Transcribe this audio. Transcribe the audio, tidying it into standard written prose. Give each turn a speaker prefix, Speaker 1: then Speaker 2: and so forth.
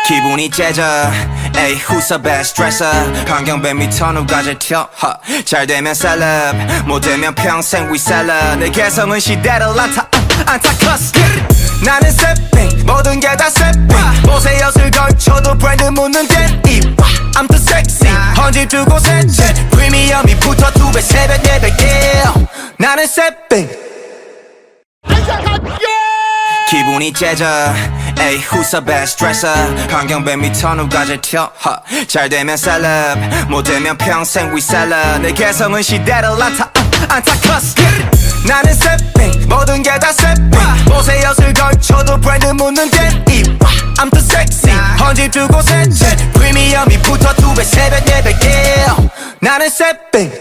Speaker 1: 기분이 째져 에이 who's the best dresser 환경배 밑터 누가 제일 튀어 잘 되면 셀럽 못 되면 평생 we sell 내 개성은 시대를 안타커스 나는 세핑 모든 게 다 세핑 옷에 엿을 걸쳐도 브랜드 묻는 데이 I'm too sexy 헌집 두 곳에 프리미엄이 붙어 2배 3배 4배 나는 세핑 기분이 째져 에이 who's the best dresser 환경배 밑터 누가 제일 튀어 잘 되면 셀럽 못 되면 평생 we sell 내 개성은 시대를 안타커스 나는 세핑 모든 게 다 세핑 옷에 엿을 걸쳐도 브랜드 묻는 데이 I'm too sexy 헌집 두 곳에 프리미엄이 붙어 2배 3배 4배 나는 세핑